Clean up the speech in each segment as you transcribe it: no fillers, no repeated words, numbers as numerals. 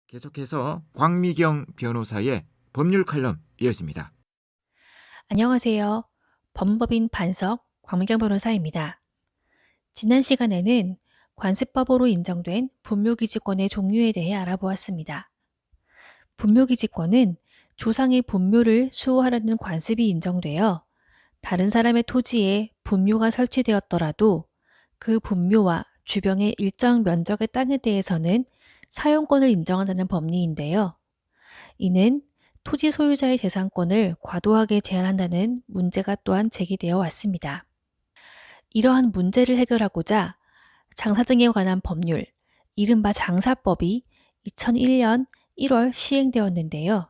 계속해서 광미경 변호사의 법률 칼럼 이어집니다. 안녕하세요. 법무법인 반석 광미경 변호사입니다. 지난 시간에는 관습법으로 인정된 분묘기지권의 종류에 대해 알아보았습니다. 분묘기지권은 조상의 분묘를 수호하려는 관습이 인정되어 다른 사람의 토지에 분묘가 설치되었더라도 그 분묘와 주변의 일정 면적의 땅에 대해서는 사용권을 인정한다는 법리인데요. 이는 토지 소유자의 재산권을 과도하게 제한한다는 문제가 또한 제기되어 왔습니다. 이러한 문제를 해결하고자 장사 등에 관한 법률, 이른바 장사법이 2001년 1월 시행되었는데요.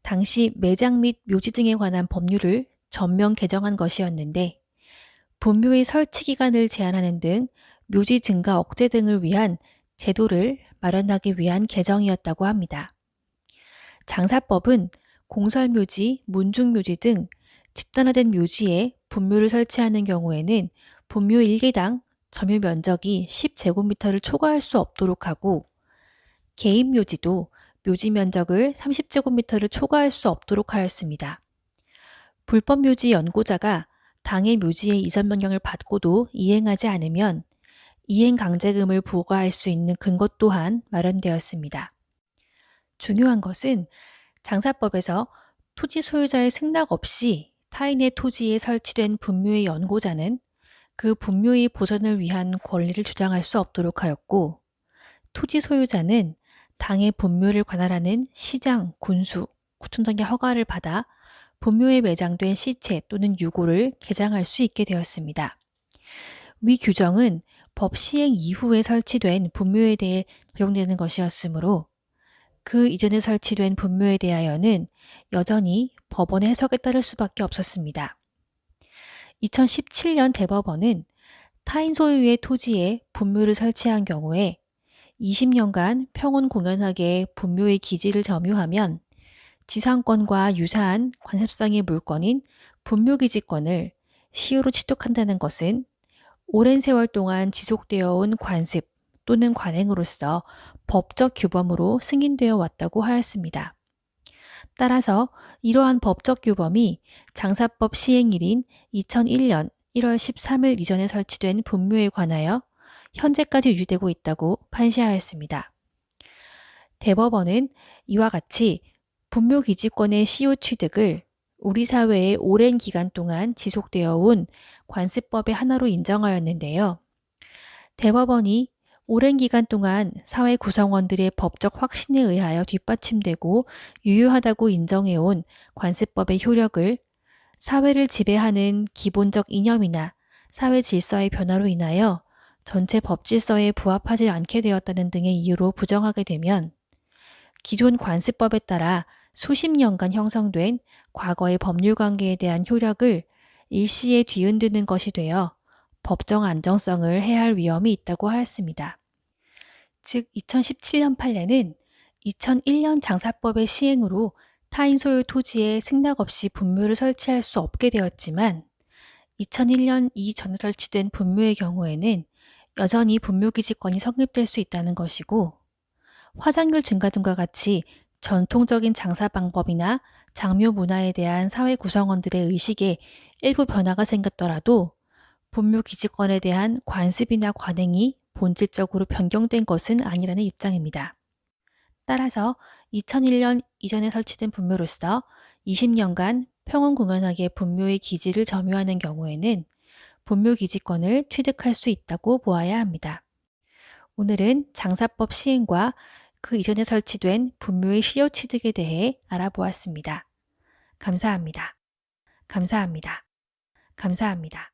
당시 매장 및 묘지 등에 관한 법률을 전면 개정한 것이었는데 분묘의 설치 기간을 제한하는 등 묘지 증가 억제 등을 위한 제도를 마련하기 위한 개정이었다고 합니다. 장사법은 공설묘지, 문중묘지 등 집단화된 묘지에 분묘를 설치하는 경우에는 분묘 1개당 점유 면적이 10제곱미터를 초과할 수 없도록 하고 개인묘지도 묘지 면적을 30제곱미터를 초과할 수 없도록 하였습니다. 불법묘지 연고자가 당의 묘지의 이전 명령을 받고도 이행하지 않으면 이행강제금을 부과할 수 있는 근거 또한 마련되었습니다. 중요한 것은 장사법에서 토지 소유자의 승낙 없이 타인의 토지에 설치된 분묘의 연고자는 그 분묘의 보전을 위한 권리를 주장할 수 없도록 하였고 토지 소유자는 당의 분묘를 관할하는 시장, 군수, 구청장의 허가를 받아 분묘에 매장된 시체 또는 유고를 개장할 수 있게 되었습니다. 위 규정은 법 시행 이후에 설치된 분묘에 대해 적용되는 것이었으므로 그 이전에 설치된 분묘에 대하여는 여전히 법원의 해석에 따를 수밖에 없었습니다. 2017년 대법원은 타인 소유의 토지에 분묘를 설치한 경우에 20년간 평온 공연하게 분묘의 기지를 점유하면 지상권과 유사한 관습상의 물건인 분묘기지권을 시효로 취득한다는 것은 오랜 세월 동안 지속되어 온 관습 또는 관행으로서 법적 규범으로 승인되어 왔다고 하였습니다. 따라서 이러한 법적 규범이 장사법 시행일인 2001년 1월 13일 이전에 설치된 분묘에 관하여 현재까지 유지되고 있다고 판시하였습니다. 대법원은 이와 같이 분묘기지권의 시효 취득을 우리 사회에 오랜 기간 동안 지속되어 온 관습법의 하나로 인정하였는데요. 대법원이 오랜 기간 동안 사회 구성원들의 법적 확신에 의하여 뒷받침되고 유효하다고 인정해온 관습법의 효력을 사회를 지배하는 기본적 이념이나 사회 질서의 변화로 인하여 전체 법 질서에 부합하지 않게 되었다는 등의 이유로 부정하게 되면 기존 관습법에 따라 수십 년간 형성된 과거의 법률 관계에 대한 효력을 일시에 뒤흔드는 것이 되어 법정 안정성을 해할 위험이 있다고 하였습니다. 즉 2017년 판례는 2001년 장사법의 시행으로 타인 소유 토지에 승낙 없이 분묘를 설치할 수 없게 되었지만 2001년 이전에 설치된 분묘의 경우에는 여전히 분묘기지권이 성립될 수 있다는 것이고 화장률 증가 등과 같이 전통적인 장사 방법이나 장묘 문화에 대한 사회 구성원들의 의식에 일부 변화가 생겼더라도 분묘기지권에 대한 관습이나 관행이 본질적으로 변경된 것은 아니라는 입장입니다. 따라서 2001년 이전에 설치된 분묘로서 20년간 평온공연하게 분묘의 기지를 점유하는 경우에는 분묘기지권을 취득할 수 있다고 보아야 합니다. 오늘은 장사법 시행과 그 이전에 설치된 분묘의 시효 취득에 대해 알아보았습니다. 감사합니다. 감사합니다. 감사합니다.